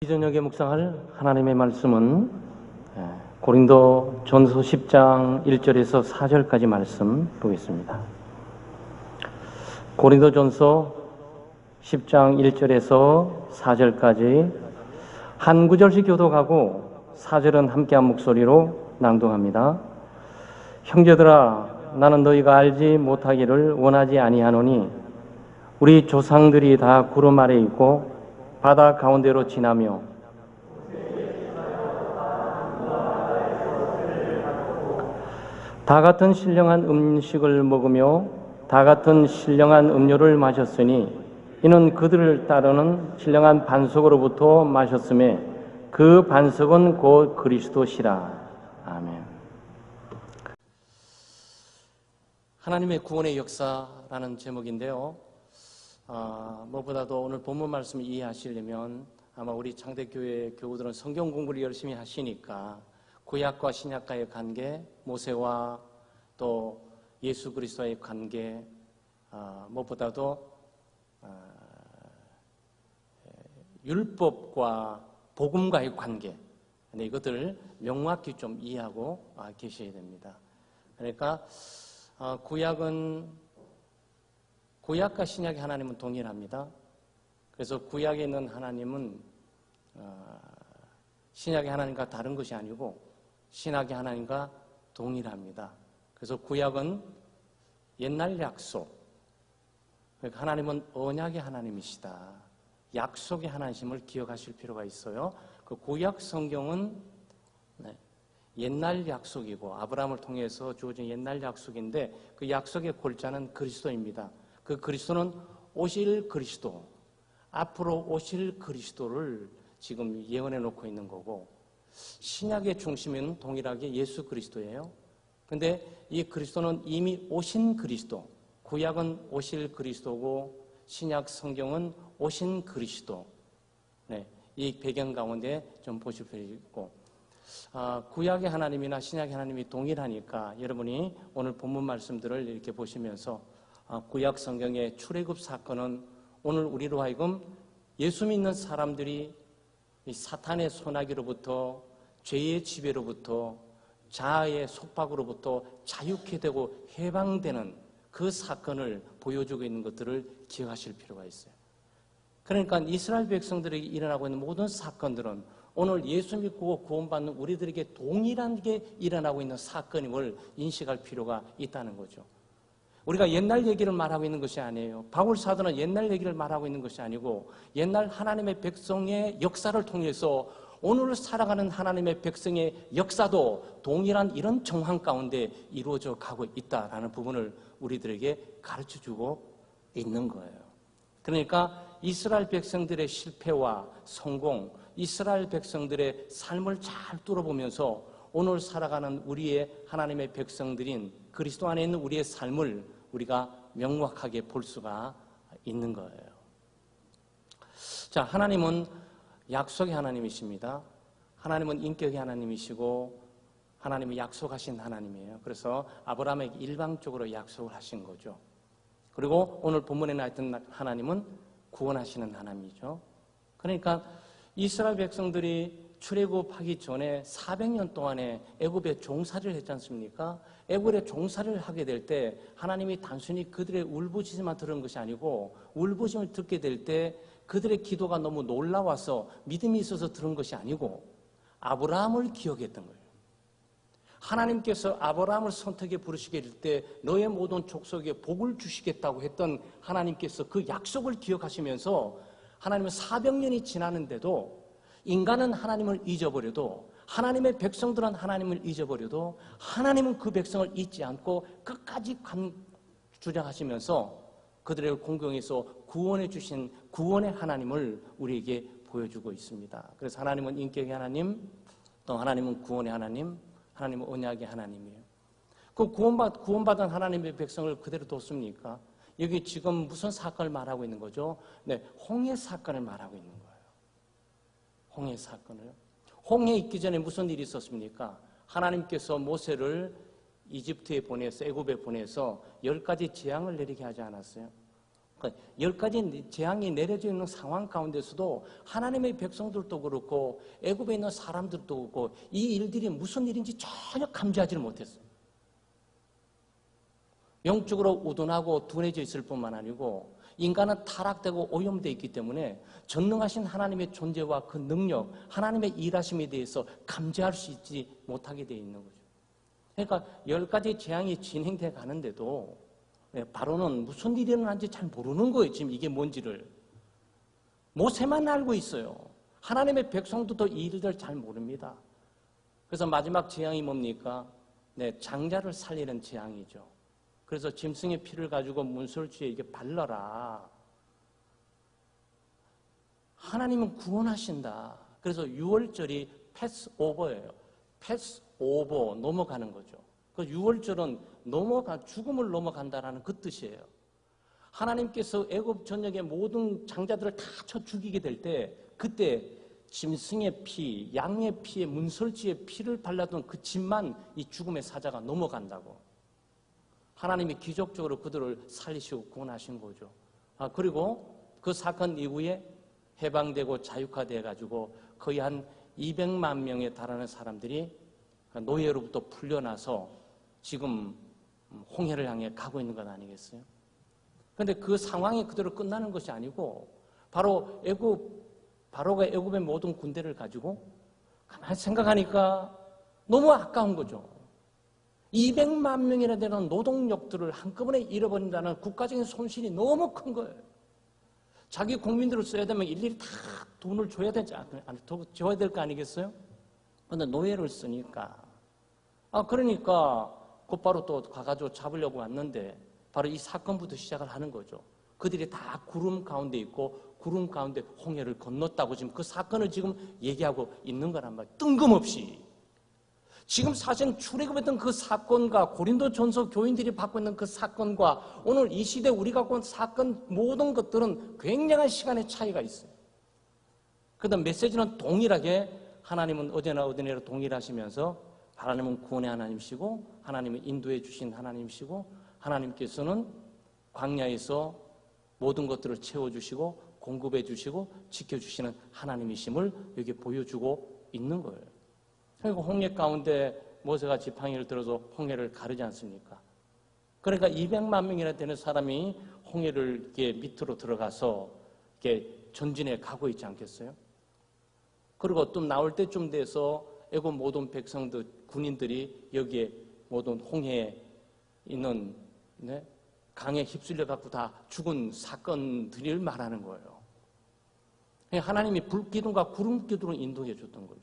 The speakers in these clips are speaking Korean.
이 저녁에 묵상할 하나님의 말씀은 고린도 전서 10장 1절에서 4절까지 말씀 보겠습니다. 고린도 전서 10장 1절에서 4절까지 한 구절씩 교독하고 4절은 함께한 목소리로 낭독합니다. 형제들아, 나는 너희가 알지 못하기를 원하지 아니하노니 우리 조상들이 다 구름 아래 있고 바다 가운데로 지나며 다 같은 신령한 음식을 먹으며 다 같은 신령한 음료를 마셨으니 이는 그들을 따르는 신령한 반석으로부터 마셨음에 그 반석은 곧 그리스도시라. 아멘. 하나님의 구원의 역사라는 제목인데요. 무엇보다도 오늘 본문 말씀을 이해하시려면 아마 우리 창대교회 교우들은 성경 공부를 열심히 하시니까 구약과 신약과의 관계, 모세와 또 예수 그리스도의 관계, 무엇보다도 율법과 복음과의 관계, 이것들을 명확히 좀 이해하고 계셔야 됩니다. 그러니까 구약과 신약의 하나님은 동일합니다. 그래서 구약에 있는 하나님은 신약의 하나님과 다른 것이 아니고 신약의 하나님과 동일합니다. 그래서 구약은 옛날 약속, 그러니까 하나님은 언약의 하나님이시다. 약속의 하나님을 기억하실 필요가 있어요. 그 구약 성경은 옛날 약속이고 아브라함을 통해서 주어진 옛날 약속인데 그 약속의 골자는 그리스도입니다. 그 그리스도는 오실 그리스도, 앞으로 오실 그리스도를 지금 예언해 놓고 있는 거고, 신약의 중심은 동일하게 예수 그리스도예요. 근데 이 그리스도는 이미 오신 그리스도, 구약은 오실 그리스도고 신약 성경은 오신 그리스도. 이 배경 가운데 좀 보실 필요가 있고, 구약의 하나님이나 신약의 하나님이 동일하니까 여러분이 오늘 본문 말씀들을 이렇게 보시면서 구약 성경의 출애굽 사건은 오늘 우리로 하여금 예수 믿는 사람들이 이 사탄의 소나기로부터 죄의 지배로부터 자아의 속박으로부터 자유케 되고 해방되는 그 사건을 보여주고 있는 것들을 기억하실 필요가 있어요. 그러니까 이스라엘 백성들에게 일어나고 있는 모든 사건들은 오늘 예수 믿고 구원받는 우리들에게 동일하게 일어나고 있는 사건임을 인식할 필요가 있다는 거죠. 우리가 옛날 얘기를 말하고 있는 것이 아니에요. 바울 사도는 옛날 얘기를 말하고 있는 것이 아니고 옛날 하나님의 백성의 역사를 통해서 오늘 살아가는 하나님의 백성의 역사도 동일한 이런 정황 가운데 이루어져 가고 있다라는 부분을 우리들에게 가르쳐주고 있는 거예요. 그러니까 이스라엘 백성들의 실패와 성공, 이스라엘 백성들의 삶을 잘 뚫어보면서 오늘 살아가는 우리의 하나님의 백성들인 그리스도 안에 있는 우리의 삶을 우리가 명확하게 볼 수가 있는 거예요. 자, 하나님은 약속의 하나님이십니다. 하나님은 인격의 하나님이시고 하나님이 약속하신 하나님이에요. 그래서 아브라함에게 일방적으로 약속을 하신 거죠. 그리고 오늘 본문에 나왔던 하나님은 구원하시는 하나님이죠. 그러니까 이스라엘 백성들이 출애굽하기 전에 400년 동안에 애굽에 종살이를 했지 않습니까? 애굽에 종살이를 하게 될 때 하나님이 단순히 그들의 울부짖음만 들은 것이 아니고 울부짖음을 듣게 될 때 그들의 기도가 너무 놀라워서 믿음이 있어서 들은 것이 아니고 아브라함을 기억했던 거예요. 하나님께서 아브라함을 선택해 부르시게 될 때 너의 모든 족속에 복을 주시겠다고 했던 하나님께서 그 약속을 기억하시면서 하나님은 400년이 지나는데도 인간은 하나님을 잊어버려도 하나님의 백성들은 하나님을 잊어버려도 하나님은 그 백성을 잊지 않고 끝까지 주장하시면서 그들을 공경해서 구원해 주신 구원의 하나님을 우리에게 보여주고 있습니다. 그래서 하나님은 인격의 하나님, 또 하나님은 구원의 하나님, 하나님은 언약의 하나님이에요. 그 구원받은 하나님의 백성을 그대로 뒀습니까? 여기 지금 무슨 사건을 말하고 있는 거죠? 홍해 사건을 말하고 있는 거예요. 홍해 사건을. 홍해 있기 전에 무슨 일이 있었습니까? 하나님께서 모세를 이집트에 보내서 애굽에 보내서 10가지 재앙을 내리게 하지 않았어요? 그러니까 10가지 재앙이 내려져 있는 상황 가운데서도 하나님의 백성들도 그렇고 애굽에 있는 사람들도 그렇고 이 일들이 무슨 일인지 전혀 감지하지를 못했어요. 영적으로 우둔하고 둔해져 있을 뿐만 아니고 인간은 타락되고 오염되어 있기 때문에 전능하신 하나님의 존재와 그 능력, 하나님의 일하심에 대해서 감지할 수 있지 못하게 되어 있는 거죠. 그러니까 10가지 재앙이 진행돼 가는데도 바로는 무슨 일이 일어난지 잘 모르는 거예요. 지금 이게 뭔지를. 모세만 알고 있어요. 하나님의 백성들도 이 일들 잘 모릅니다. 그래서 마지막 재앙이 뭡니까? 장자를 살리는 재앙이죠. 그래서 짐승의 피를 가지고 문설주에 이게 발라라. 하나님은 구원하신다. 그래서 유월절이 패스오버예요. 패스오버, 넘어가는 거죠. 그 유월절은 죽음을 넘어간다라는 그 뜻이에요. 하나님께서 애굽 전역의 모든 장자들을 다 쳐 죽이게 될 때, 그때 짐승의 피, 양의 피에 문설주의 피를 발라둔 그 짐만 이 죽음의 사자가 넘어간다고. 하나님이 기적적으로 그들을 살리시고 구원하신 거죠. 그리고 그 사건 이후에 해방되고 자유화돼 가지고 거의 한 200만 명에 달하는 사람들이 노예로부터 풀려나서 지금 홍해를 향해 가고 있는 것 아니겠어요? 그런데 그 상황이 그대로 끝나는 것이 아니고 바로 바로가 애굽의 모든 군대를 가지고 가만히 생각하니까 너무 아까운 거죠. 200만 명이나 되는 노동력들을 한꺼번에 잃어버린다는 국가적인 손실이 너무 큰 거예요. 자기 국민들을 써야 되면 일일이 다 돈을 줘야 되지 줘야 될 거 아니겠어요? 그런데 노예를 쓰니까. 그러니까 곧바로 또 가가지고 잡으려고 왔는데 바로 이 사건부터 시작을 하는 거죠. 그들이 다 구름 가운데 있고 구름 가운데 홍해를 건넜다고 지금 그 사건을 지금 얘기하고 있는 거란 말이에요. 뜬금없이. 지금 사실 출애굽했던 그 사건과 고린도전서 교인들이 받고 있는 그 사건과 오늘 이 시대 우리가 갖고 있는 사건 모든 것들은 굉장한 시간의 차이가 있어요. 그다음 메시지는 동일하게 하나님은 어제나 어디나 동일하시면서 하나님은 구원의 하나님이시고 하나님은 인도해 주신 하나님이시고 하나님께서는 광야에서 모든 것들을 채워주시고 공급해 주시고 지켜주시는 하나님이심을 여기 보여주고 있는 거예요. 그리고 홍해 가운데 모세가 지팡이를 들어서 홍해를 가르지 않습니까? 그러니까 200만 명이나 되는 사람이 홍해를 이렇게 밑으로 들어가서 이렇게 전진해 가고 있지 않겠어요? 그리고 또 나올 때쯤 돼서 애굽 모든 백성들, 군인들이 여기에 모든 홍해에 있는 강에 휩쓸려 갖고 다 죽은 사건들을 말하는 거예요. 하나님이 불기둥과 구름기둥을 인도해 줬던 거죠.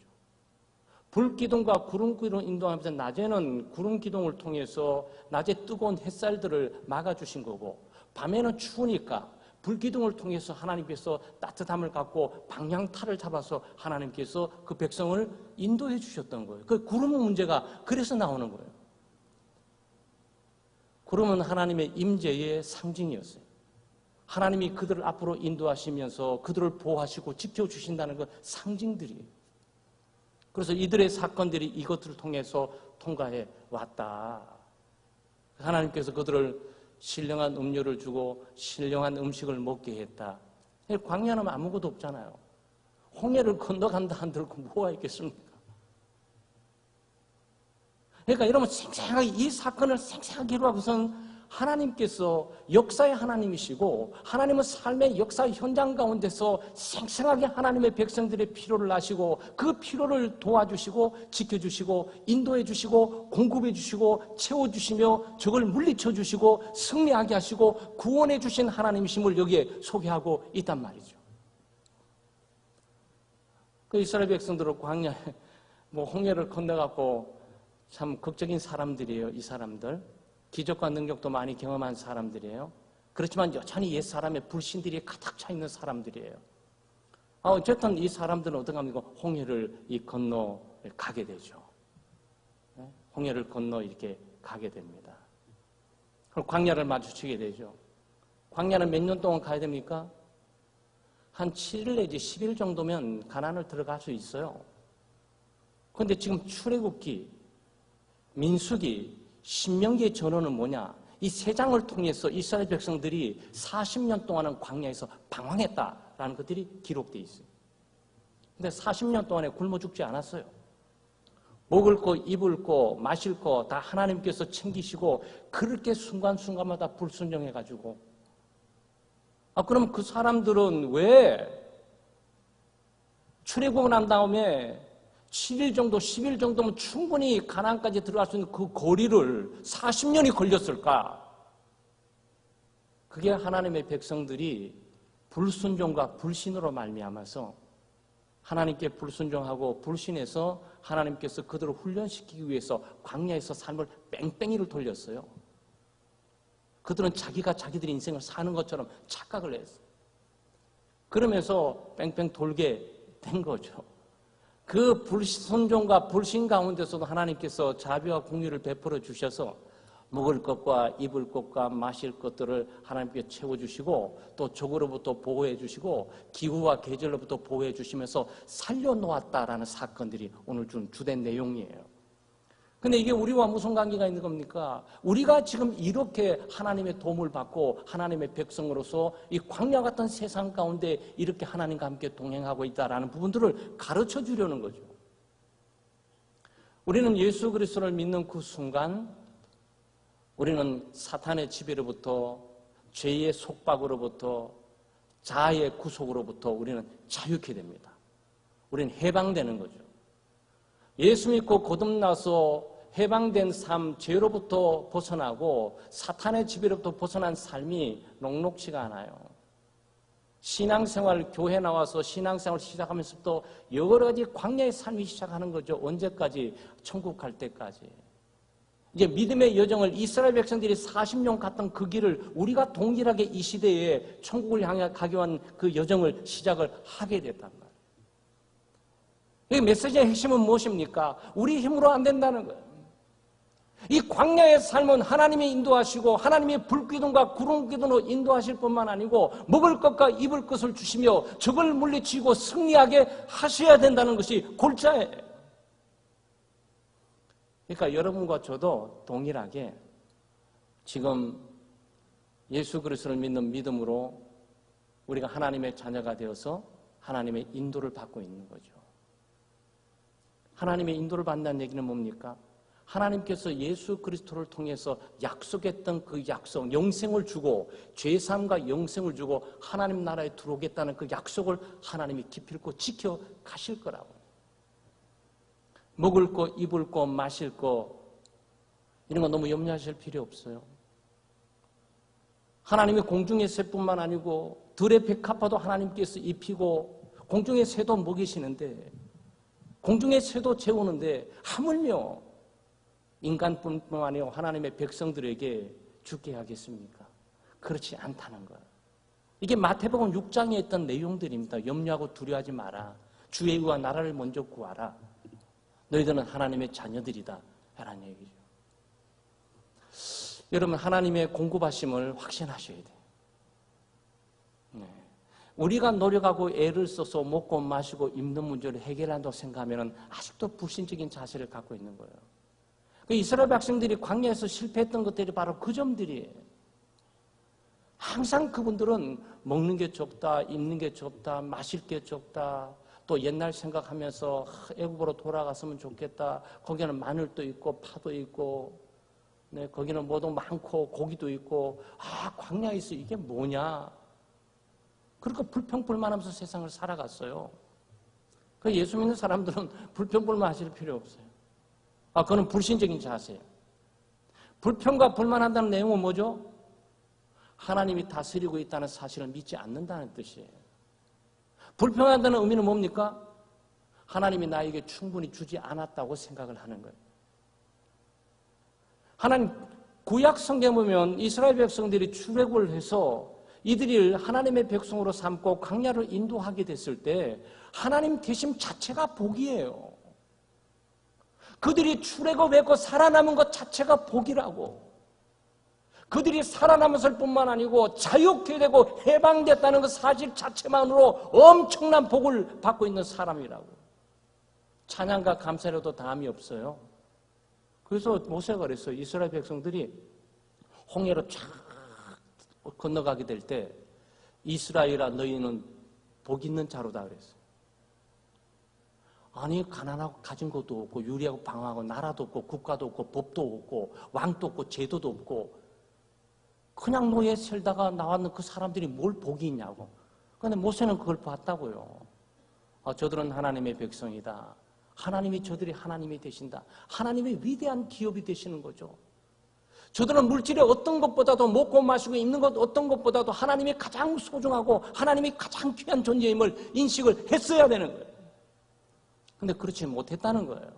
불기둥과 구름기둥을 인도하면서 낮에는 구름기둥을 통해서 낮에 뜨거운 햇살들을 막아주신 거고 밤에는 추우니까 불기둥을 통해서 하나님께서 따뜻함을 갖고 방향타를 잡아서 하나님께서 그 백성을 인도해 주셨던 거예요. 그 구름 문제가 그래서 나오는 거예요. 구름은 하나님의 임재의 상징이었어요. 하나님이 그들을 앞으로 인도하시면서 그들을 보호하시고 지켜주신다는 그 상징들이에요. 그래서 이들의 사건들이 이것들을 통해서 통과해 왔다. 하나님께서 그들을 신령한 음료를 주고 신령한 음식을 먹게 했다. 광야는 아무것도 없잖아요. 홍해를 건너간다 한들고 뭐가 있겠습니까? 그러니까 여러분 생생하게 이 사건을 생생하게 이루고선 하나님께서 역사의 하나님이시고 하나님은 삶의 역사 현장 가운데서 생생하게 하나님의 백성들의 필요를 아시고 그 필요를 도와주시고 지켜주시고 인도해 주시고 공급해 주시고 채워주시며 적을 물리쳐 주시고 승리하게 하시고 구원해 주신 하나님이심을 여기에 소개하고 있단 말이죠. 그 이스라엘 백성들은 광야에 홍해를 건너갖고 참 극적인 사람들이에요. 이 사람들. 기적과 능력도 많이 경험한 사람들이에요. 그렇지만 여전히 옛사람의 불신들이 가득 차 있는 사람들이에요. 어쨌든 이 사람들은 어떻게 합니까? 홍해를 건너 가게 되죠. 홍해를 건너 이렇게 가게 됩니다. 그럼 광야를 마주치게 되죠. 광야는 몇 년 동안 가야 됩니까? 한 7일 내지 10일 정도면 가나안을 들어갈 수 있어요. 그런데 지금 출애굽기, 민수기, 신명기의 전언은 뭐냐? 이 세 장을 통해서 이스라엘 백성들이 40년 동안은 광야에서 방황했다라는 것들이 기록되어 있어요. 근데 40년 동안에 굶어 죽지 않았어요. 먹을 거, 입을 거, 마실 거 다 하나님께서 챙기시고 그렇게 순간순간마다 불순종해가지고 그럼 그 사람들은 왜 출애굽을 한 다음에 7일 정도, 10일 정도면 충분히 가나안까지 들어갈 수 있는 그 거리를 40년이 걸렸을까? 그게 하나님의 백성들이 불순종과 불신으로 말미암아서 하나님께 불순종하고 불신해서 하나님께서 그들을 훈련시키기 위해서 광야에서 삶을 뺑뺑이를 돌렸어요. 그들은 자기들의 인생을 사는 것처럼 착각을 했어요. 그러면서 뺑뺑 돌게 된 거죠. 그 불순종과 불신 가운데서도 하나님께서 자비와 공의를 베풀어 주셔서 먹을 것과 입을 것과 마실 것들을 하나님께 채워주시고 또 적으로부터 보호해 주시고 기후와 계절로부터 보호해 주시면서 살려놓았다라는 사건들이 오늘 준 주된 내용이에요. 근데 이게 우리와 무슨 관계가 있는 겁니까? 우리가 지금 이렇게 하나님의 도움을 받고 하나님의 백성으로서 이 광야 같은 세상 가운데 이렇게 하나님과 함께 동행하고 있다라는 부분들을 가르쳐 주려는 거죠. 우리는 예수 그리스도를 믿는 그 순간 우리는 사탄의 지배로부터 죄의 속박으로부터 자아의 구속으로부터 우리는 자유케 됩니다. 우리는 해방되는 거죠. 예수 믿고 거듭나서 해방된 삶, 죄로부터 벗어나고 사탄의 지배로부터 벗어난 삶이 녹록지가 않아요. 신앙생활, 교회 나와서 신앙생활 시작하면서부터 여러 가지 광야의 삶이 시작하는 거죠. 언제까지? 천국 갈 때까지. 이제 믿음의 여정을 이스라엘 백성들이 40년 갔던 그 길을 우리가 동일하게 이 시대에 천국을 향해 가기 위한 그 여정을 시작을 하게 됐단 말이에요. 이 메시지의 핵심은 무엇입니까? 우리 힘으로 안 된다는 거예요. 이 광야의 삶은 하나님이 인도하시고 하나님의 불기둥과 구름기둥으로 인도하실 뿐만 아니고 먹을 것과 입을 것을 주시며 적을 물리치고 승리하게 하셔야 된다는 것이 골자예요. 그러니까 여러분과 저도 동일하게 지금 예수 그리스도를 믿는 믿음으로 우리가 하나님의 자녀가 되어서 하나님의 인도를 받고 있는 거죠. 하나님의 인도를 받는다는 얘기는 뭡니까? 하나님께서 예수 그리스도를 통해서 약속했던 그 약속, 영생을 주고 죄사함과 영생을 주고 하나님 나라에 들어오겠다는 그 약속을 하나님이 기필코 지켜 가실 거라고. 먹을 거, 입을 거, 마실 거 이런 거 너무 염려하실 필요 없어요. 하나님이 공중의 새뿐만 아니고 들의 백합화도 하나님께서 입히고 공중의 새도 먹이시는데 공중의 새도 재우는데 하물며 인간뿐만 아니고 하나님의 백성들에게 주게 하겠습니까? 그렇지 않다는 거예요. 이게 마태복음 6장에 있던 내용들입니다. 염려하고 두려워하지 마라. 주의 의와 나라를 먼저 구하라. 너희들은 하나님의 자녀들이다. 라는 얘기죠. 여러분 하나님의 공급하심을 확신하셔야 돼요. 네. 우리가 노력하고 애를 써서 먹고 마시고 입는 문제를 해결한다고 생각하면 아직도 불신적인 자세를 갖고 있는 거예요. 이스라엘 백성들이 광야에서 실패했던 것들이 바로 그 점들이에요. 항상 그분들은 먹는 게 적다, 입는 게 적다, 마실 게 적다, 또 옛날 생각하면서 애국으로 돌아갔으면 좋겠다. 거기는 마늘도 있고 파도 있고 네, 거기는 뭐도 많고 고기도 있고 광야에 있어 이게 뭐냐. 그렇게 불평불만하면서 세상을 살아갔어요. 그 예수 믿는 사람들은 불평불만 하실 필요 없어요. 그거는 불신적인 자세예요. 불평과 불만한다는 내용은 뭐죠? 하나님이 다스리고 있다는 사실을 믿지 않는다는 뜻이에요. 불평한다는 의미는 뭡니까? 하나님이 나에게 충분히 주지 않았다고 생각을 하는 거예요. 하나님 구약 성경에 보면 이스라엘 백성들이 출애굽을 해서 이들이 하나님의 백성으로 삼고 광야를 인도하게 됐을 때 하나님 계심 자체가 복이에요. 그들이 출애굽했고 살아남은 것 자체가 복이라고. 그들이 살아남았을 뿐만 아니고 자유케 되고 해방됐다는 그 사실 자체만으로 엄청난 복을 받고 있는 사람이라고. 찬양과 감사로도 다함이 없어요. 그래서 모세가 그랬어요. 이스라엘 백성들이 홍해로 쫙 건너가게 될 때 이스라엘아 너희는 복 있는 자로다 그랬어요. 아니 가난하고 가진 것도 없고 유리하고 방황하고 나라도 없고 국가도 없고 법도 없고 왕도 없고 제도도 없고 그냥 노예 살다가 나왔는 그 사람들이 뭘 복이 있냐고. 그런데 모세는 그걸 봤다고요. 저들은 하나님의 백성이다. 하나님이 저들이 하나님이 되신다. 하나님의 위대한 기업이 되시는 거죠. 저들은 물질의 어떤 것보다도 먹고 마시고 입는 것 어떤 것보다도 하나님이 가장 소중하고 하나님이 가장 귀한 존재임을 인식을 했어야 되는 거예요. 근데 그렇지 못했다는 거예요.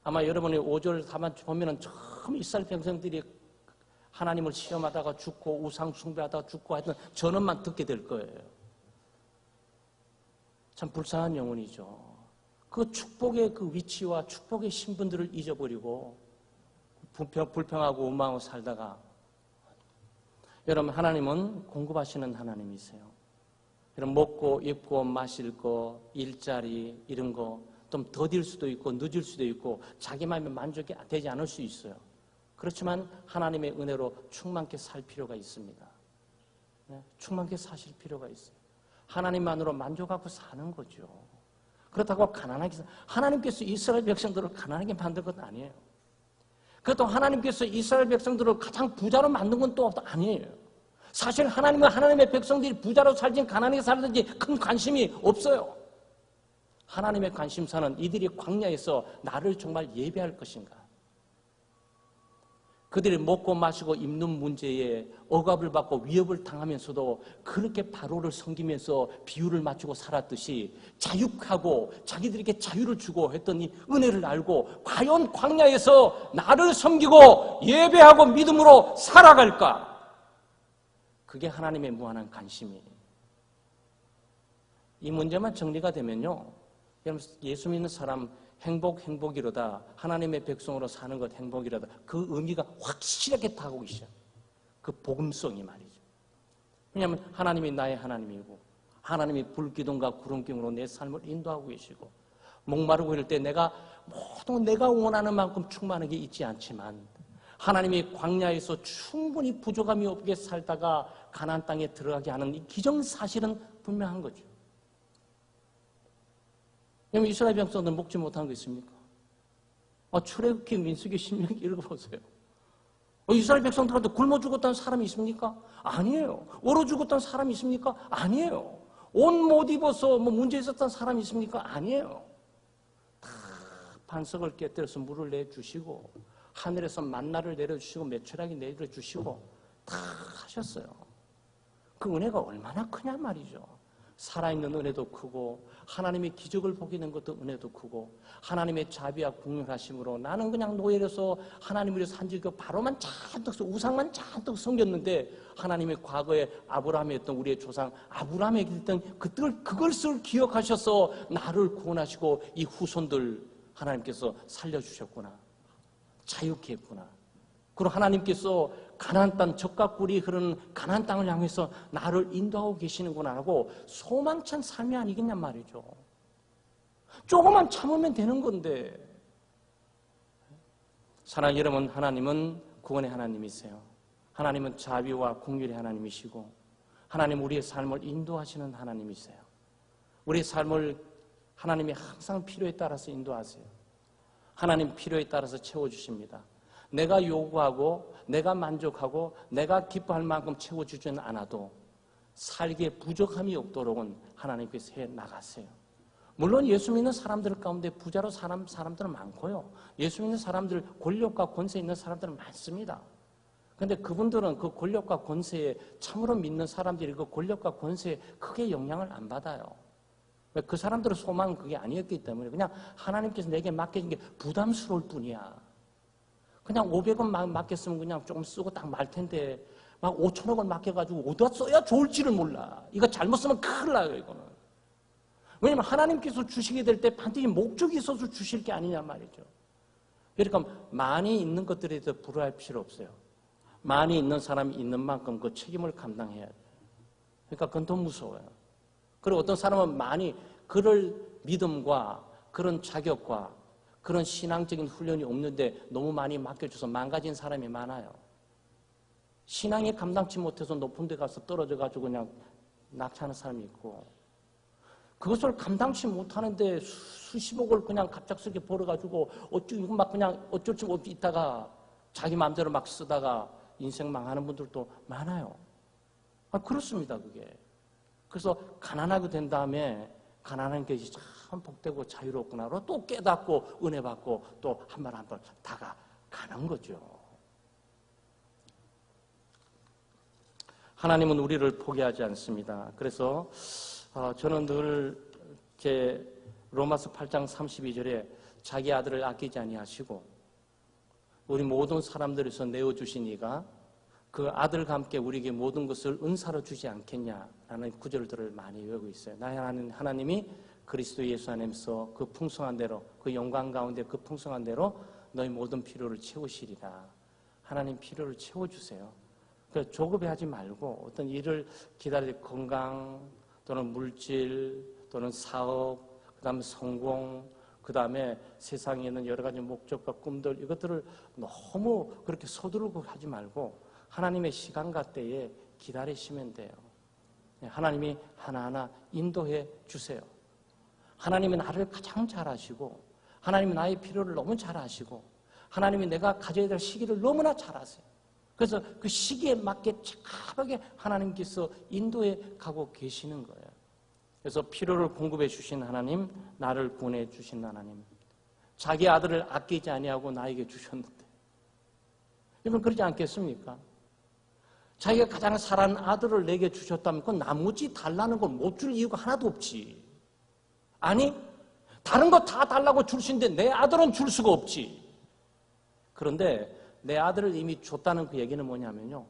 아마 여러분이 5절 4절 보면은 처음 이스라엘 백성들이 하나님을 시험하다가 죽고 우상 숭배하다가 죽고 하여튼 전원만 듣게 될 거예요. 참 불쌍한 영혼이죠. 그 축복의 그 위치와 축복의 신분들을 잊어버리고 불평하고 원망하고 살다가 여러분 하나님은 공급하시는 하나님이세요. 여러분 먹고 입고 마실 거 일자리 이런 거 좀 더딜 수도 있고 늦을 수도 있고 자기 마음에 만족이 되지 않을 수 있어요. 그렇지만 하나님의 은혜로 충만케 살 필요가 있습니다. 충만케 사실 필요가 있어요. 하나님만으로 만족하고 사는 거죠. 그렇다고 가난하게 하나님께서 이스라엘 백성들을 가난하게 만든 건 아니에요. 그것도 하나님께서 이스라엘 백성들을 가장 부자로 만든 건 또 아니에요. 사실 하나님과 하나님의 백성들이 부자로 살든 가난하게 살든지 큰 관심이 없어요. 하나님의 관심사는 이들이 광야에서 나를 정말 예배할 것인가. 그들이 먹고 마시고 입는 문제에 억압을 받고 위협을 당하면서도 그렇게 바로를 섬기면서 비유를 맞추고 살았듯이 자유하고 자기들에게 자유를 주고 했더니 은혜를 알고 과연 광야에서 나를 섬기고 예배하고 믿음으로 살아갈까? 그게 하나님의 무한한 관심이에요. 이 문제만 정리가 되면요. 여러분 예수 믿는 사람 행복이로다. 하나님의 백성으로 사는 것 행복이로다. 그 의미가 확실하게 다가오기 시작. 그 복음성이 말이죠. 왜냐하면 하나님이 나의 하나님이고 하나님이 불기둥과 구름기둥으로 내 삶을 인도하고 계시고 목마르고 이럴 때 모든 내가 원하는 만큼 충만하게 있지 않지만 하나님이 광야에서 충분히 부족함이 없게 살다가 가나안 땅에 들어가게 하는 이 기정사실은 분명한 거죠. 여러분 이스라엘 백성들 먹지 못한 거 있습니까? 출애굽기, 민수기, 신명기 읽어보세요. 이스라엘 백성들한테 굶어 죽었다는 사람이 있습니까? 아니에요. 얼어 죽었다는 사람이 있습니까? 아니에요. 옷 못 입어서 문제 있었다는 사람이 있습니까? 아니에요. 다 반석을 깨뜨려서 물을 내주시고 하늘에서 만나를 내려주시고 메추라기 내려주시고 다 하셨어요. 그 은혜가 얼마나 크냐 말이죠. 살아있는 은혜도 크고 하나님의 기적을 보게 된 것도 은혜도 크고 하나님의 자비와 공평하심으로 나는 그냥 노예로서 하나님을 산 적이 바로만 잔뜩 우상만 잔뜩 섬겼는데 하나님의 과거에 아브라함이 했던 우리의 조상 아브라함에게 했던 그것을 기억하셔서 나를 구원하시고 이 후손들 하나님께서 살려주셨구나. 자유케 했구나. 그리고 하나님께서 가나안 땅 젖과 꿀이 흐르는 가나안 땅을 향해서 나를 인도하고 계시는구나 하고 소망찬 삶이 아니겠냐 말이죠. 조금만 참으면 되는 건데. 사랑하는 여러분, 하나님은 구원의 하나님이세요. 하나님은 자비와 공률의 하나님이시고 하나님 우리의 삶을 인도하시는 하나님이세요. 우리의 삶을 하나님이 항상 필요에 따라서 인도하세요. 하나님 필요에 따라서 채워주십니다. 내가 요구하고 내가 만족하고 내가 기뻐할 만큼 채워주지는 않아도 살기에 부족함이 없도록은 하나님께서 해 나가세요. 물론 예수 믿는 사람들 가운데 부자로 사는 사람들은 많고요. 예수 믿는 사람들 권력과 권세 있는 사람들은 많습니다. 그런데 그분들은 그 권력과 권세에 참으로 믿는 사람들이 그 권력과 권세에 크게 영향을 안 받아요. 그 사람들의 소망은 그게 아니었기 때문에 그냥 하나님께서 내게 맡겨진 게 부담스러울 뿐이야. 그냥 500원 맡겼으면 그냥 조금 쓰고 딱 말 텐데 막 5천억을 맡겨가지고 어디다 써야 좋을지를 몰라. 이거 잘못 쓰면 큰일 나요, 이거는. 왜냐하면 하나님께서 주시게 될 때 반드시 목적이 있어서 주실 게 아니냐 말이죠. 그러니까 많이 있는 것들에 대해서 불화할 필요 없어요. 많이 있는 사람이 있는 만큼 그 책임을 감당해야 돼요. 그러니까 그건 더 무서워요. 그리고 어떤 사람은 많이 그럴 믿음과 그런 자격과 그런 신앙적인 훈련이 없는데 너무 많이 맡겨줘서 망가진 사람이 많아요. 신앙이 감당치 못해서 높은 데 가서 떨어져가지고 그냥 낙차하는 사람이 있고, 그것을 감당치 못하는데 수십억을 그냥 갑작스럽게 벌어가지고 막 그냥 어쩔 수 없이 있다가 자기 마음대로 막 쓰다가 인생 망하는 분들도 많아요. 그렇습니다, 그게. 그래서 가난하게 된 다음에 가난한 것이 참 복되고 자유롭구나. 또 깨닫고 은혜 받고 또 한 번 한 번 다가가는 거죠. 하나님은 우리를 포기하지 않습니다. 그래서 저는 늘 제 로마서 8장 32절에 자기 아들을 아끼지 아니하시고 우리 모든 사람들에서 내어주신 이가 그 아들과 함께 우리에게 모든 것을 은사로 주지 않겠냐라는 구절들을 많이 외우고 있어요. 나의 하나님이 그리스도 예수 안에서 그 풍성한 대로, 그 영광 가운데 그 풍성한 대로 너희 모든 필요를 채우시리라. 하나님 필요를 채워주세요. 그래서 조급해하지 말고 어떤 일을 기다릴 건강 또는 물질 또는 사업, 그 다음에 성공, 그 다음에 세상에 있는 여러 가지 목적과 꿈들, 이것들을 너무 그렇게 서두르고 하지 말고 하나님의 시간과 때에 기다리시면 돼요. 하나님이 하나하나 인도해 주세요. 하나님이 나를 가장 잘 아시고, 하나님이 나의 필요를 너무 잘 아시고, 하나님이 내가 가져야 될 시기를 너무나 잘 아세요. 그래서 그 시기에 맞게 착하게 하나님께서 인도해 가고 계시는 거예요. 그래서 필요를 공급해 주신 하나님, 나를 구원해 주신 하나님, 자기 아들을 아끼지 아니하고 나에게 주셨는데, 여러분 그러지 않겠습니까? 자기가 가장 사랑하는 아들을 내게 주셨다면 그건 나머지 달라는 걸 못 줄 이유가 하나도 없지. 아니, 다른 거 다 달라고 줄 수 있는데 내 아들은 줄 수가 없지. 그런데 내 아들을 이미 줬다는 그 얘기는 뭐냐면요,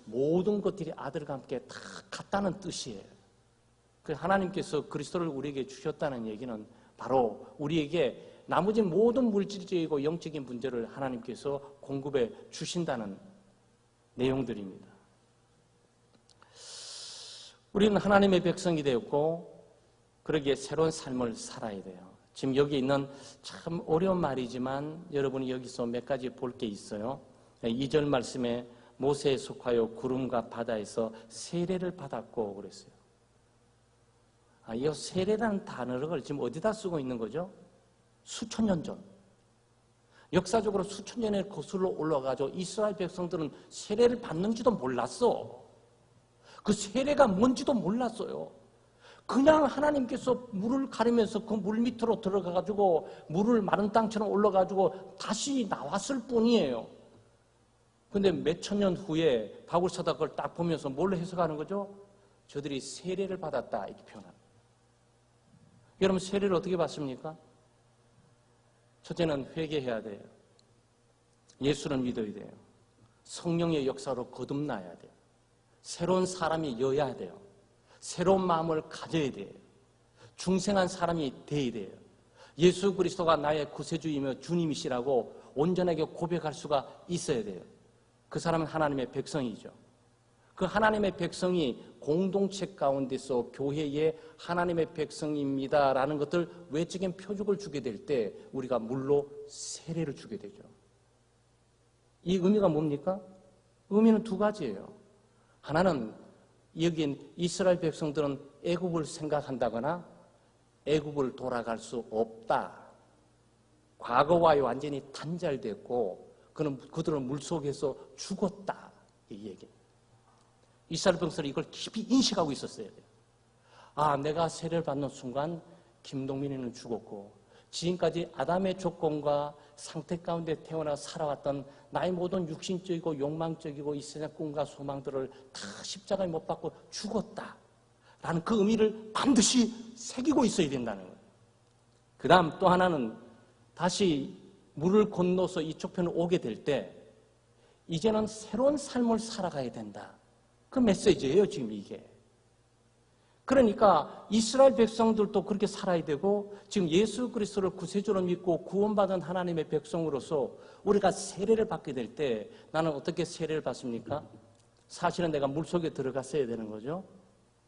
모든 것들이 아들과 함께 다 같다는 뜻이에요. 그래서 하나님께서 그리스도를 우리에게 주셨다는 얘기는 바로 우리에게 나머지 모든 물질적이고 영적인 문제를 하나님께서 공급해 주신다는 내용들입니다. 우리는 하나님의 백성이 되었고 그러기에 새로운 삶을 살아야 돼요. 지금 여기 있는 참 어려운 말이지만 여러분이 여기서 몇 가지 볼 게 있어요. 2절 말씀에 모세에 속하여 구름과 바다에서 세례를 받았고 그랬어요. 이 세례라는 단어를 지금 어디다 쓰고 있는 거죠? 수천 년 전. 역사적으로 수천 년에 거슬러 올라가죠. 이스라엘 백성들은 세례를 받는지도 몰랐어. 그 세례가 뭔지도 몰랐어요. 그냥 하나님께서 물을 가리면서 그 물 밑으로 들어가가지고 물을 마른 땅처럼 올라가지고 다시 나왔을 뿐이에요. 근데 몇천 년 후에 바울사도가 그걸 딱 보면서 뭘로 해석하는 거죠? 저들이 세례를 받았다 이렇게 표현합니다. 여러분 세례를 어떻게 받습니까? 첫째는 회개해야 돼요. 예수를 믿어야 돼요. 성령의 역사로 거듭나야 돼요. 새로운 사람이 여야 돼요. 새로운 마음을 가져야 돼요. 중생한 사람이 돼야 돼요. 예수 그리스도가 나의 구세주이며 주님이시라고 온전하게 고백할 수가 있어야 돼요. 그 사람은 하나님의 백성이죠. 그 하나님의 백성이 공동체 가운데서 교회에 하나님의 백성입니다라는 것들 외적인 표적을 주게 될 때 우리가 물로 세례를 주게 되죠. 이 의미가 뭡니까? 의미는 두 가지예요. 하나는 여긴 이스라엘 백성들은 애굽을 생각한다거나 애굽을 돌아갈 수 없다. 과거와의 완전히 단절됐고 그들은 물속에서 죽었다. 이 얘기예요. 이스라엘 백성은 이걸 깊이 인식하고 있었어야 돼요. 내가 세례를 받는 순간 김동민이는 죽었고 지금까지 아담의 조건과 상태 가운데 태어나 살아왔던 나의 모든 육신적이고 욕망적이고 이 세상 꿈과 소망들을 다 십자가에 못 박고 죽었다라는 그 의미를 반드시 새기고 있어야 된다는 거예요. 그 다음 또 하나는 다시 물을 건너서 이쪽 편으로 오게 될 때 이제는 새로운 삶을 살아가야 된다. 그 메시지예요, 지금 이게. 그러니까 이스라엘 백성들도 그렇게 살아야 되고 지금 예수 그리스도를 구세주로 믿고 구원받은 하나님의 백성으로서 우리가 세례를 받게 될 때 나는 어떻게 세례를 받습니까? 사실은 내가 물속에 들어갔어야 되는 거죠.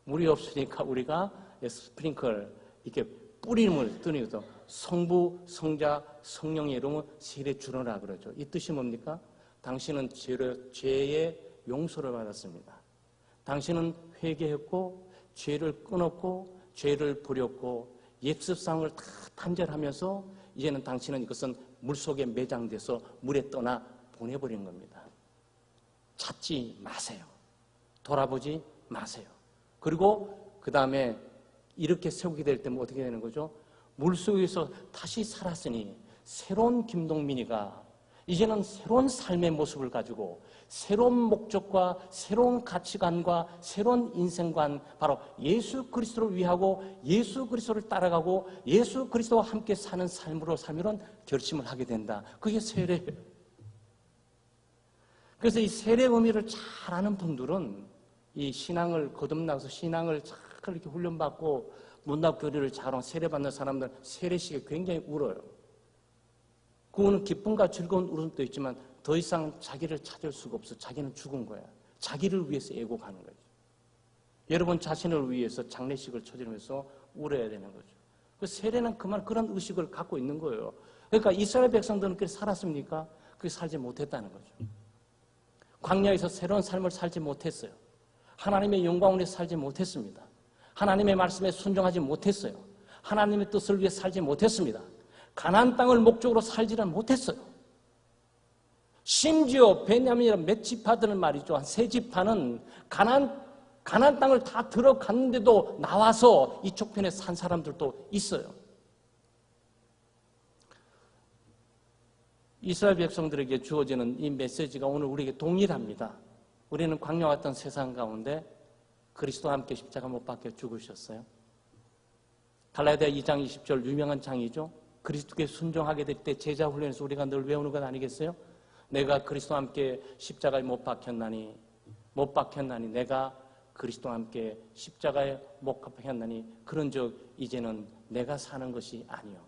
물이 없으니까 우리가 스프링클 이렇게 뿌림을 뜨니까 성부, 성자, 성령의 이름은 세례 주너라 그러죠. 이 뜻이 뭡니까? 당신은 죄의 용서를 받았습니다. 당신은 회개했고 죄를 끊었고 죄를 버렸고 예습상을 다 단절하면서 이제는 당신은 이것은 물속에 매장돼서 물에 떠나 보내버린 겁니다. 찾지 마세요. 돌아보지 마세요. 그리고 그 다음에 이렇게 세우게 될 때면 어떻게 되는 거죠? 물속에서 다시 살았으니 새로운 김동민이가 이제는 새로운 삶의 모습을 가지고 새로운 목적과 새로운 가치관과 새로운 인생관, 바로 예수 그리스도를 위하고 예수 그리스도를 따라가고 예수 그리스도와 함께 사는 삶으로 살면 결심을 하게 된다. 그게 세례예요. 그래서 이 세례 의미를 잘 아는 분들은 이 신앙을 거듭나서 신앙을 잘 이렇게 훈련받고 문답교리를 잘하고 세례받는 사람들 세례식에 굉장히 울어요. 그거는 기쁨과 즐거운 울음도 있지만 더 이상 자기를 찾을 수가 없어. 자기는 죽은 거야. 자기를 위해서 애곡하는 거죠. 여러분 자신을 위해서 장례식을 쳐지면서 울어야 되는 거죠. 그 세례는 그런 의식을 갖고 있는 거예요. 그러니까 이스라엘 백성들은 그렇게 살았습니까? 그렇게 살지 못했다는 거죠. 광야에서 새로운 삶을 살지 못했어요. 하나님의 영광을 위해 살지 못했습니다. 하나님의 말씀에 순종하지 못했어요. 하나님의 뜻을 위해 살지 못했습니다. 가나안 땅을 목적으로 살지는 못했어요. 심지어 베냐민이라는 몇 지파들은 말이죠. 한 세 지파는 가나안 땅을 다 들어갔는데도 나와서 이쪽 편에 산 사람들도 있어요. 이스라엘 백성들에게 주어지는 이 메시지가 오늘 우리에게 동일합니다. 우리는 광야 같은 세상 가운데 그리스도와 함께 십자가 못 박혀 죽으셨어요. 갈라디아 2장 20절 유명한 장이죠. 그리스도께 순종하게 될 때 제자 훈련에서 우리가 늘 외우는 것 아니겠어요? 내가 그리스도와 함께 십자가에 못 박혔나니 내가 그리스도와 함께 십자가에 못 박혔나니 그런즉 이제는 내가 사는 것이 아니요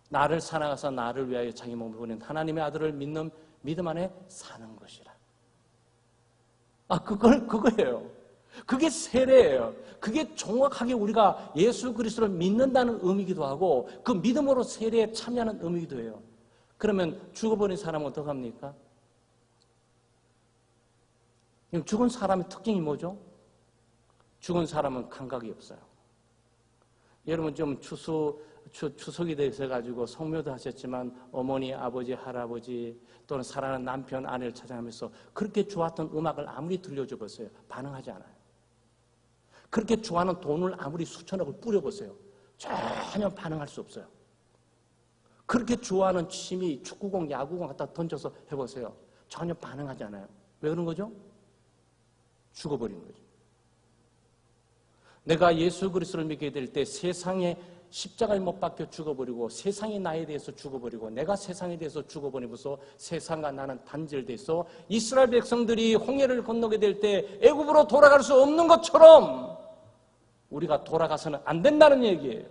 나를 살아가서 나를 위하여 자기 몸을 보낸 하나님의 아들을 믿는 믿음 안에 사는 것이라. 그거예요. 그게 세례예요. 그게 정확하게 우리가 예수 그리스도를 믿는다는 의미이기도 하고 그 믿음으로 세례에 참여하는 의미이기도 해요. 그러면 죽어버린 사람은 어떡합니까? 죽은 사람의 특징이 뭐죠? 죽은 사람은 감각이 없어요. 여러분 좀 추석이 되셔가지고 성묘도 하셨지만 어머니, 아버지, 할아버지 또는 사랑하는 남편, 아내를 찾아가면서 그렇게 좋았던 음악을 아무리 들려줘 보세요. 반응하지 않아요. 그렇게 좋아하는 돈을 아무리 수천억을 뿌려보세요. 전혀 반응할 수 없어요. 그렇게 좋아하는 취미, 축구공, 야구공 갖다 던져서 해보세요. 전혀 반응하지 않아요. 왜 그런 거죠? 죽어버린 거죠. 내가 예수 그리스도를 믿게 될 때 세상에 십자가에 못 박혀 죽어버리고 세상이 나에 대해서 죽어버리고 내가 세상에 대해서 죽어버리면서 세상과 나는 단절돼서 이스라엘 백성들이 홍해를 건너게 될 때 애굽으로 돌아갈 수 없는 것처럼 우리가 돌아가서는 안 된다는 얘기예요.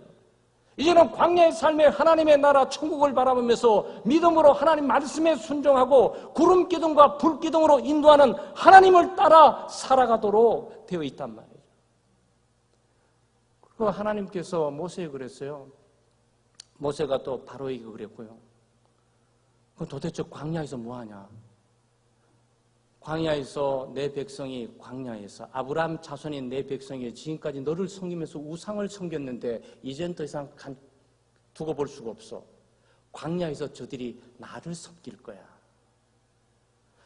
이제는 광야의 삶에 하나님의 나라 천국을 바라보면서 믿음으로 하나님 말씀에 순종하고 구름 기둥과 불 기둥으로 인도하는 하나님을 따라 살아가도록 되어 있단 말이에요. 그 하나님께서 모세에게 그랬어요. 모세가 또 바로에게 그랬고요. 그럼 도대체 광야에서 뭐하냐? 광야에서 내 백성이 광야에서 아브라함 자손인 내 백성이 지금까지 너를 섬기면서 우상을 섬겼는데 이젠 더 이상 두고 볼 수가 없어. 광야에서 저들이 나를 섬길 거야.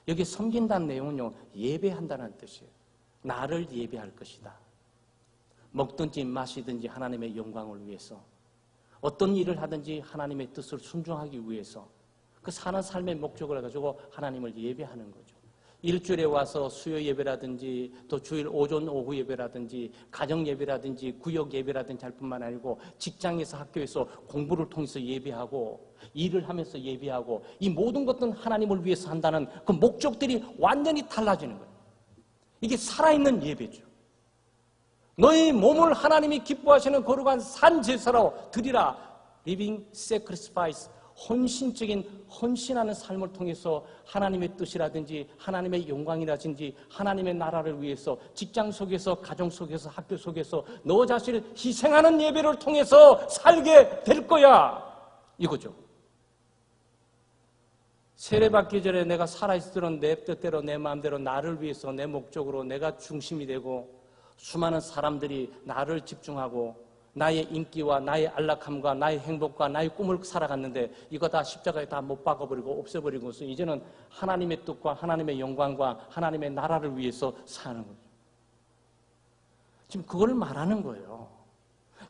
여기 섬긴다는 내용은요, 예배한다는 뜻이에요. 나를 예배할 것이다. 먹든지 마시든지 하나님의 영광을 위해서, 어떤 일을 하든지 하나님의 뜻을 순종하기 위해서 그 사는 삶의 목적을 가지고 하나님을 예배하는 거죠. 일주일에 와서 수요 예배라든지 또 주일 오전 오후 예배라든지 가정 예배라든지 구역 예배라든지 할 뿐만 아니고 직장에서 학교에서 공부를 통해서 예배하고 일을 하면서 예배하고 이 모든 것들은 하나님을 위해서 한다는 그 목적들이 완전히 달라지는 거예요. 이게 살아있는 예배죠. 너희 몸을 하나님이 기뻐하시는 거룩한 산 제사로 드리라. Living sacrifice, 헌신적인 헌신하는 삶을 통해서 하나님의 뜻이라든지 하나님의 영광이라든지 하나님의 나라를 위해서 직장 속에서 가정 속에서 학교 속에서 너 자신을 희생하는 예배를 통해서 살게 될 거야 이거죠. 세례받기 전에 내가 살아있을 때는 내 뜻대로 내 마음대로 나를 위해서 내 목적으로 내가 중심이 되고 수많은 사람들이 나를 집중하고 나의 인기와 나의 안락함과 나의 행복과 나의 꿈을 살아갔는데 이거 다 십자가에 다 못 박아버리고 없애버리고 이제는 하나님의 뜻과 하나님의 영광과 하나님의 나라를 위해서 사는 거죠. 지금 그걸 말하는 거예요.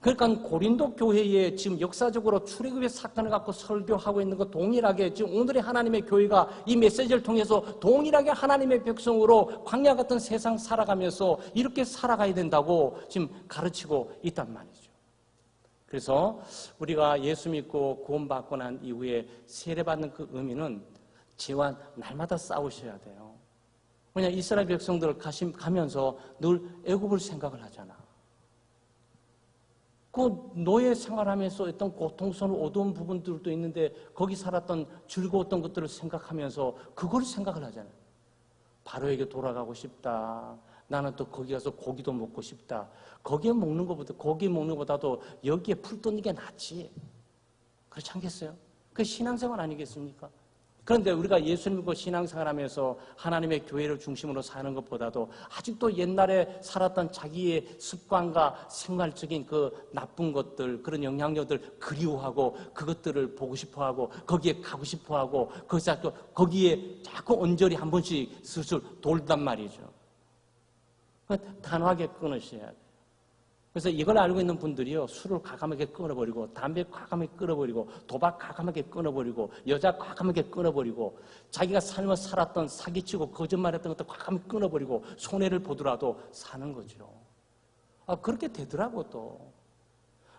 그러니까 고린도 교회에 지금 역사적으로 출애굽의 사건을 갖고 설교하고 있는 것 동일하게 지금 오늘의 하나님의 교회가 이 메시지를 통해서 동일하게 하나님의 백성으로 광야 같은 세상 살아가면서 이렇게 살아가야 된다고 지금 가르치고 있단 말이죠. 그래서 우리가 예수 믿고 구원받고 난 이후에 세례받는 그 의미는 죄와 날마다 싸우셔야 돼요. 왜냐하면 이스라엘 백성들 가면서 늘 애굽을 생각을 하잖아. 그 노예 생활하면서 어떤 고통스러운 어두운 부분들도 있는데 거기 살았던 즐거웠던 것들을 생각하면서 그걸 생각을 하잖아요. 바로에게 돌아가고 싶다. 나는 또 거기 가서 고기도 먹고 싶다. 거기 먹는 것보다도 여기에 풀 뜯는 게 낫지. 그렇지 않겠어요? 그게 신앙생활 아니겠습니까? 그런데 우리가 예수 믿고 신앙생활하면서 하나님의 교회를 중심으로 사는 것보다도 아직도 옛날에 살았던 자기의 습관과 생활적인 그 나쁜 것들, 그런 영향력들 그리워하고 그것들을 보고 싶어하고 거기에 가고 싶어하고 거기에 자꾸 언저리 한 번씩 슬슬 돌단 말이죠. 단호하게 끊으셔야 돼요. 그래서 이걸 알고 있는 분들이요, 술을 과감하게 끊어버리고, 담배 과감하게 끊어버리고, 도박 과감하게 끊어버리고, 여자 과감하게 끊어버리고, 자기가 삶을 살았던 사기치고 거짓말했던 것도 과감하게 끊어버리고, 손해를 보더라도 사는 거죠. 그렇게 되더라고, 또.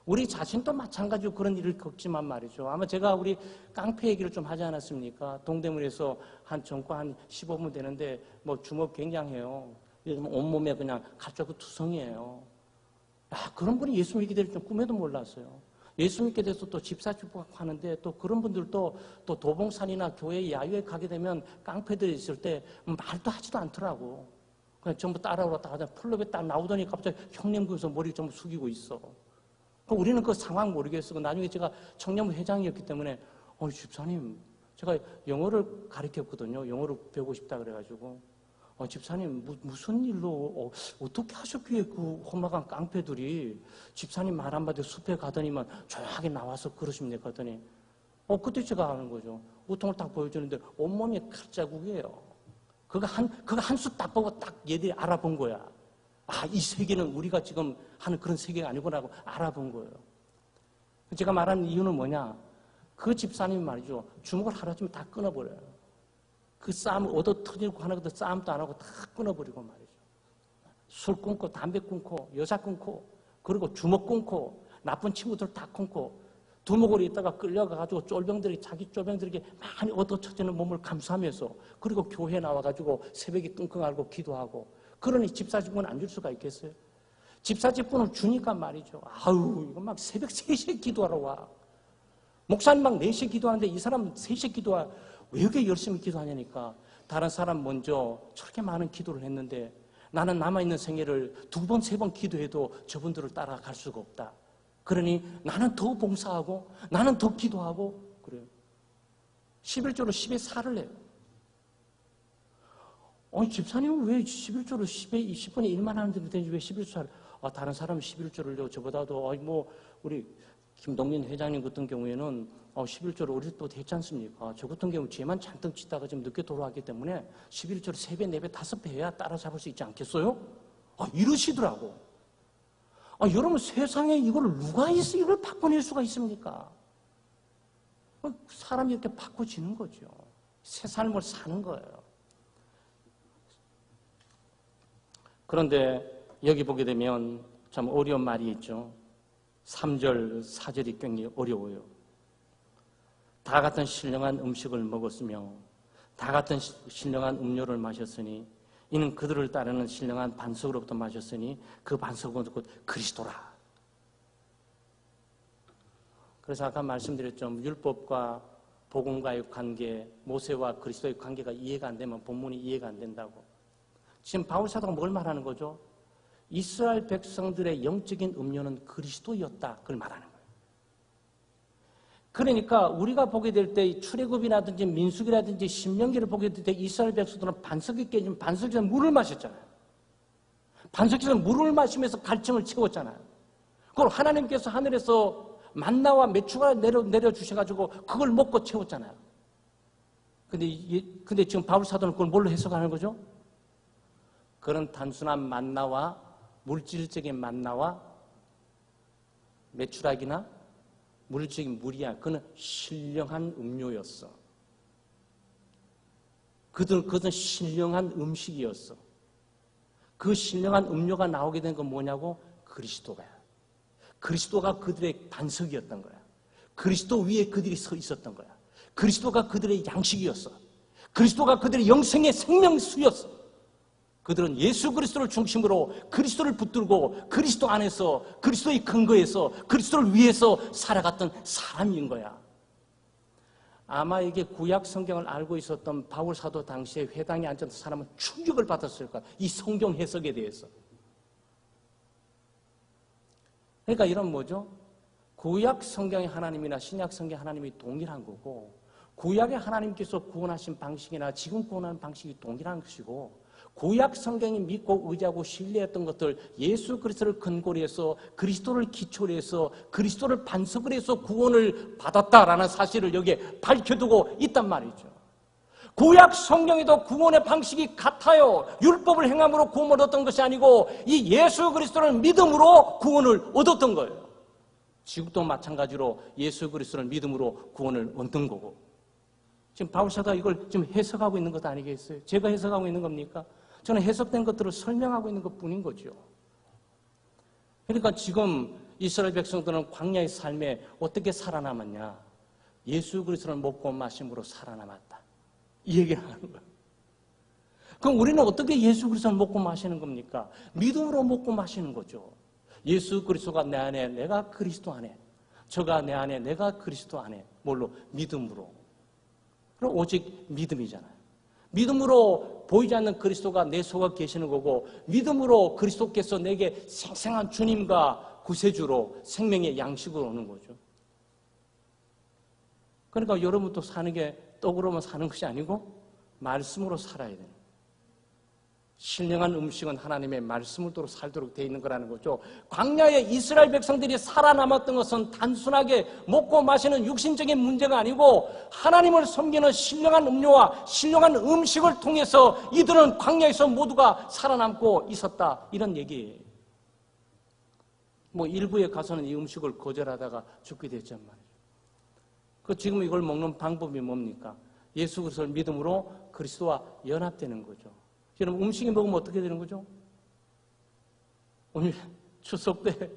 우리 자신도 마찬가지로 그런 일을 겪지만 말이죠. 아마 제가 우리 깡패 얘기를 좀 하지 않았습니까? 동대문에서 전과 한 15분 되는데, 주먹 굉장해요. 요즘 온몸에 그냥 갑자기 투성이에요. 그런 분이 예수 믿게 될 줄 꿈에도 몰랐어요. 예수 믿게 돼서 또 집사직고 하는데 또 그런 분들도 또 도봉산이나 교회 야유에 가게 되면 깡패들이 있을 때 말도 하지도 않더라고. 그냥 전부 따라오라 하자 플럽에 딱 나오더니 갑자기 형님 그래서 머리 좀 숙이고 있어. 우리는 그 상황 모르겠어. 나중에 제가 청년부 회장이었기 때문에 집사님 제가 영어를 가르쳤거든요. 영어를 배우고 싶다 그래가지고 집사님 무슨 일로 어떻게 하셨기에 그 험악한 깡패들이 집사님 말 한마디 숲에 가더니만 조용하게 나와서 그러십니까 했더니 그때 제가 아는 거죠. 우통을 딱 보여주는데 온몸이 칼자국이에요. 그거 한 수 딱 보고 딱 얘들이 알아본 거야. 이 세계는 우리가 지금 하는 그런 세계가 아니구나 하고 알아본 거예요. 제가 말하는 이유는 뭐냐, 그 집사님 말이죠, 주먹을 하루아침에 다 끊어버려요. 그 싸움을 얻어 터지고 하는 것도 싸움도 안 하고 다 끊어버리고 말이죠. 술 끊고 담배 끊고 여자 끊고 그리고 주먹 끊고 나쁜 친구들 다 끊고 두목으로 있다가 끌려가가지고 자기 쫄병들에게 많이 얻어 터지는 몸을 감수하면서 그리고 교회에 나와가지고 새벽에 끙끙 앓고 기도하고 그러니 집사직분은 안 줄 수가 있겠어요? 집사직분을 주니까 말이죠. 이거 막 새벽 3시에 기도하러 와. 목사님 막 4시에 기도하는데 이 사람 3시에 기도하 왜 이렇게 열심히 기도하냐니까 다른 사람 먼저 저렇게 많은 기도를 했는데 나는 남아있는 생애를 2번, 3번 기도해도 저분들을 따라갈 수가 없다. 그러니 나는 더 봉사하고 나는 더 기도하고 그래요. 11조로 10에 4를 해요. 집사님은 왜 11조로 10에 20분의 1만 하는데 왜 11조를 다른 사람은 11조를요. 저보다도 우리 김동민 회장님 같은 경우에는 11조를 우리 또 했지 않습니까? 저 같은 경우 죄만 잔뜩 짓다가 지금 늦게 돌아왔기 때문에 11조를 3배, 4배, 5배 해야 따라잡을 수 있지 않겠어요? 이러시더라고. 여러분 세상에 이걸 누가 이걸 바꿔낼 수가 있습니까? 사람이 이렇게 바꿔지는 거죠. 새 삶을 사는 거예요. 그런데 여기 보게 되면 참 어려운 말이 있죠. 3절, 4절이 굉장히 어려워요. 다 같은 신령한 음식을 먹었으며 다 같은 신령한 음료를 마셨으니 이는 그들을 따르는 신령한 반석으로부터 마셨으니 그 반석은 곧 그리스도라. 그래서 아까 말씀드렸죠. 율법과 복음과의 관계, 모세와 그리스도의 관계가 이해가 안 되면 본문이 이해가 안 된다고. 지금 바울 사도가 뭘 말하는 거죠? 이스라엘 백성들의 영적인 음료는 그리스도였다. 그걸 말하는 거예요. 그러니까 우리가 보게 될 때 출애굽이라든지 민수기라든지 신명기를 보게 될 때 이스라엘 백성들은 반석이 깨지면 반석에서 물을 마셨잖아요. 반석에서 물을 마시면서 갈증을 채웠잖아요. 그걸 하나님께서 하늘에서 만나와 메추가 내려주셔가지고 그걸 먹고 채웠잖아요. 근데 지금 바울 사도는 그걸 뭘로 해석하는 거죠? 그런 단순한 만나와 물질적인 만나와 메추라기나 물질적인 물이야. 그는 신령한 음료였어. 그것은 신령한 음식이었어. 그 신령한 음료가 나오게 된 건 뭐냐고? 그리스도가요. 그리스도가 그들의 반석이었던 거야. 그리스도 위에 그들이 서 있었던 거야. 그리스도가 그들의 양식이었어. 그리스도가 그들의 영생의 생명수였어. 그들은 예수 그리스도를 중심으로 그리스도를 붙들고 그리스도 안에서 그리스도의 근거에서 그리스도를 위해서 살아갔던 사람인 거야. 아마 이게 구약 성경을 알고 있었던 바울 사도 당시에 회당에 앉았던 사람은 충격을 받았을 거야. 이 성경 해석에 대해서. 그러니까 이런 뭐죠? 구약 성경의 하나님이나 신약 성경의 하나님이 동일한 거고 구약의 하나님께서 구원하신 방식이나 지금 구원하는 방식이 동일한 것이고 구약 성경이 믿고 의지하고 신뢰했던 것들 예수 그리스도를 근거로 해서 그리스도를 기초로 해서 그리스도를 반석으로 해서 구원을 받았다라는 사실을 여기에 밝혀두고 있단 말이죠. 구약 성경에도 구원의 방식이 같아요. 율법을 행함으로 구원을 얻었던 것이 아니고 이 예수 그리스도를 믿음으로 구원을 얻었던 거예요. 지금도 마찬가지로 예수 그리스도를 믿음으로 구원을 얻는 거고 지금 바울 사도가 이걸 지금 해석하고 있는 것 아니겠어요? 제가 해석하고 있는 겁니까? 저는 해석된 것들을 설명하고 있는 것뿐인 거죠. 그러니까 지금 이스라엘 백성들은 광야의 삶에 어떻게 살아남았냐? 예수 그리스도를 먹고 마심으로 살아남았다. 이 얘기를 하는 거예요. 그럼 우리는 어떻게 예수 그리스도를 먹고 마시는 겁니까? 믿음으로 먹고 마시는 거죠. 예수 그리스도가 내 안에, 내가 그리스도 안에, 저가 내 안에, 내가 그리스도 안에. 뭘로? 믿음으로. 그럼 오직 믿음이잖아요. 믿음으로 보이지 않는 그리스도가 내 속에 계시는 거고 믿음으로 그리스도께서 내게 생생한 주님과 구세주로 생명의 양식으로 오는 거죠. 그러니까 여러분도 사는 게 떡으로만 사는 것이 아니고 말씀으로 살아야 돼요. 신령한 음식은 하나님의 말씀으로 살도록 되어 있는 거라는 거죠. 광야에 이스라엘 백성들이 살아남았던 것은 단순하게 먹고 마시는 육신적인 문제가 아니고 하나님을 섬기는 신령한 음료와 신령한 음식을 통해서 이들은 광야에서 모두가 살아남고 있었다. 이런 얘기예요. 뭐 일부에 가서는 이 음식을 거절하다가 죽게 됐단 말이죠. 지금 이걸 먹는 방법이 뭡니까? 예수 그리스도를 믿음으로 그리스도와 연합되는 거죠. 여러분 음식이 먹으면 어떻게 되는 거죠? 오늘 추석 때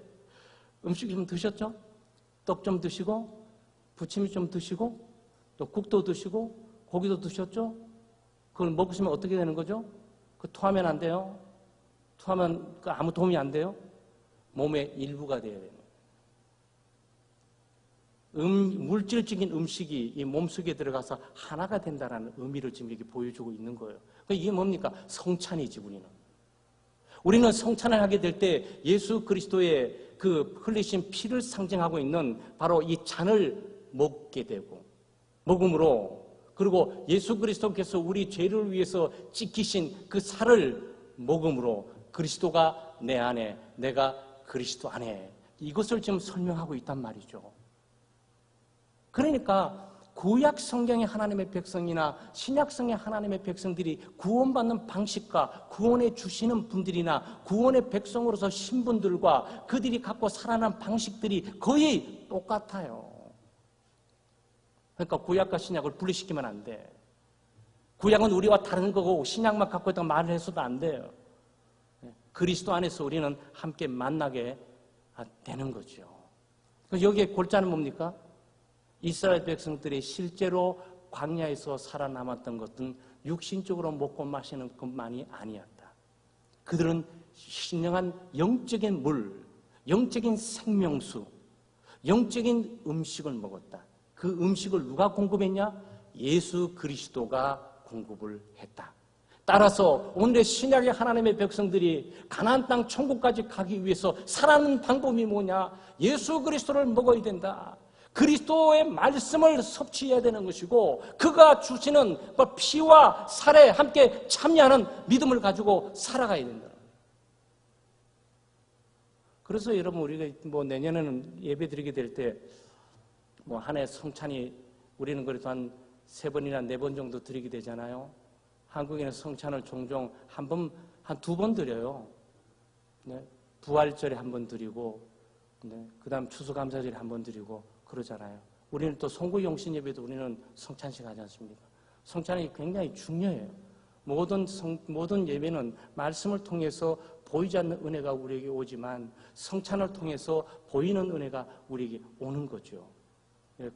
음식 좀 드셨죠? 떡 좀 드시고 부침이 좀 드시고 또 국도 드시고 고기도 드셨죠? 그걸 먹으시면 어떻게 되는 거죠? 그 토하면 안 돼요. 토하면 아무 도움이 안 돼요. 몸의 일부가 돼야 돼요. 물질적인 음식이 이 몸속에 들어가서 하나가 된다는 의미를 지금 이렇게 보여주고 있는 거예요. 이게 뭡니까? 성찬이지, 우리는 성찬을 하게 될 때 예수 그리스도의 그 흘리신 피를 상징하고 있는 바로 이 잔을 먹게 되고, 먹음으로, 그리고 예수 그리스도께서 우리 죄를 위해서 찢기신 그 살을 먹음으로 그리스도가 내 안에, 내가 그리스도 안에, 이것을 지금 설명하고 있단 말이죠. 그러니까 구약 성경의 하나님의 백성이나 신약 성경의 하나님의 백성들이 구원받는 방식과 구원해 주시는 분들이나 구원의 백성으로서 신분들과 그들이 갖고 살아난 방식들이 거의 똑같아요. 그러니까 구약과 신약을 분리시키면 안 돼. 구약은 우리와 다른 거고 신약만 갖고 있다고 말을 해서도 안 돼요. 그리스도 안에서 우리는 함께 만나게 되는 거죠. 여기에 골자는 뭡니까? 이스라엘 백성들이 실제로 광야에서 살아남았던 것은 육신적으로 먹고 마시는 것만이 아니었다. 그들은 신령한 영적인 물, 영적인 생명수, 영적인 음식을 먹었다. 그 음식을 누가 공급했냐? 예수 그리스도가 공급을 했다. 따라서 오늘의 신약의 하나님의 백성들이 가나안 땅 천국까지 가기 위해서 살아가는 방법이 뭐냐? 예수 그리스도를 먹어야 된다. 그리스도의 말씀을 섭취해야 되는 것이고 그가 주시는 피와 살에 함께 참여하는 믿음을 가지고 살아가야 된다. 그래서 여러분 우리가 내년에는 예배 드리게 될 때 한 해 성찬이 우리는 그래도 한 3번이나 4번 정도 드리게 되잖아요. 한국에는 성찬을 종종 한 2번 드려요. 네. 부활절에 1번 드리고, 네. 그 다음 추수감사절에 1번 드리고, 그러잖아요. 우리는 또 송구용신 예배도 우리는 성찬식 하지 않습니까? 성찬이 굉장히 중요해요. 모든 예배는 말씀을 통해서 보이지 않는 은혜가 우리에게 오지만 성찬을 통해서 보이는 은혜가 우리에게 오는 거죠.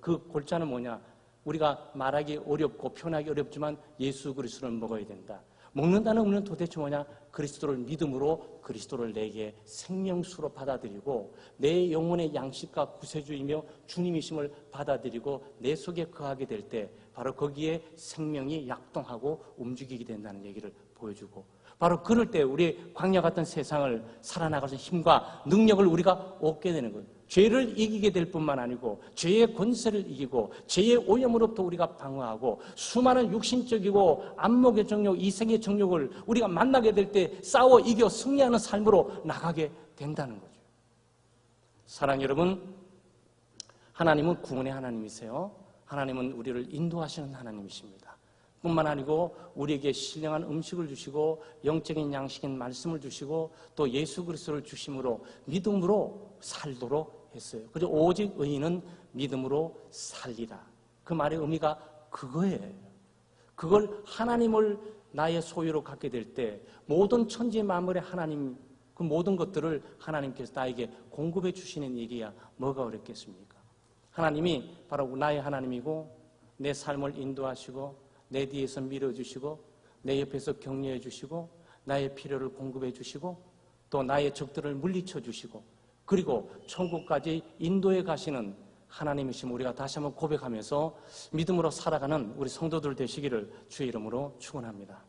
그 골자는 뭐냐? 우리가 말하기 어렵고 표현하기 어렵지만 예수 그리스도를 먹어야 된다. 먹는다는 의미는 도대체 뭐냐? 그리스도를 믿음으로 그리스도를 내게 생명수로 받아들이고 내 영혼의 양식과 구세주이며 주님이심을 받아들이고 내 속에 거하게 될 때 바로 거기에 생명이 약동하고 움직이게 된다는 얘기를 보여주고 바로 그럴 때 우리 광야 같은 세상을 살아나갈 수 있는 힘과 능력을 우리가 얻게 되는 거예요. 죄를 이기게 될 뿐만 아니고 죄의 권세를 이기고 죄의 오염으로부터 우리가 방어하고 수많은 육신적이고 안목의 정욕, 이생의 정욕을 우리가 만나게 될 때 싸워 이겨 승리하는 삶으로 나가게 된다는 거죠. 사랑하는 여러분, 하나님은 구원의 하나님이세요. 하나님은 우리를 인도하시는 하나님이십니다. 뿐만 아니고 우리에게 신령한 음식을 주시고 영적인 양식인 말씀을 주시고 또 예수 그리스도를 주심으로 믿음으로 살도록 했어요. 그래서 오직 의인은 믿음으로 살리라. 그 말의 의미가 그거예요. 그걸 하나님을 나의 소유로 갖게 될 때 모든 천지 만물의 하나님 그 모든 것들을 하나님께서 나에게 공급해 주시는 일이야 뭐가 어렵겠습니까? 하나님이 바로 나의 하나님이고 내 삶을 인도하시고 내 뒤에서 밀어주시고 내 옆에서 격려해 주시고 나의 필요를 공급해 주시고 또 나의 적들을 물리쳐 주시고 그리고 천국까지 인도해 가시는 하나님이심을 우리가 다시 한번 고백하면서 믿음으로 살아가는 우리 성도들 되시기를 주의 이름으로 축원합니다.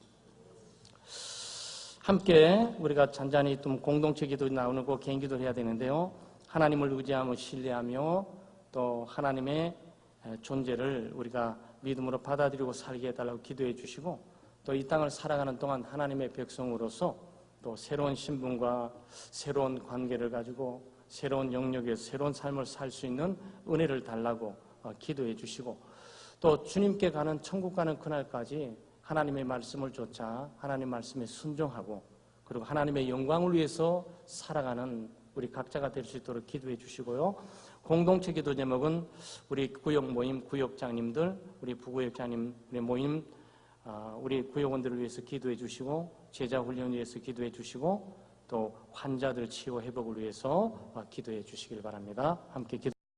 함께 우리가 잔잔히 좀 공동체 기도 나누고 개인 기도를 해야 되는데요. 하나님을 의지하며 신뢰하며 또 하나님의 존재를 우리가 믿음으로 받아들이고 살게 해달라고 기도해 주시고 또 이 땅을 살아가는 동안 하나님의 백성으로서 또 새로운 신분과 새로운 관계를 가지고 새로운 영역에서 새로운 삶을 살 수 있는 은혜를 달라고 기도해 주시고 또 주님께 가는 천국 가는 그날까지 하나님의 말씀을 좇아 하나님 말씀에 순종하고 그리고 하나님의 영광을 위해서 살아가는 우리 각자가 될 수 있도록 기도해 주시고요. 공동체 기도 제목은 우리 구역 모임 구역장님들, 우리 부구역장님 우리 모임 우리 구역원들을 위해서 기도해 주시고 제자 훈련을 위해서 기도해 주시고 또 환자들 치유 회복을 위해서 기도해 주시길 바랍니다. 함께 기도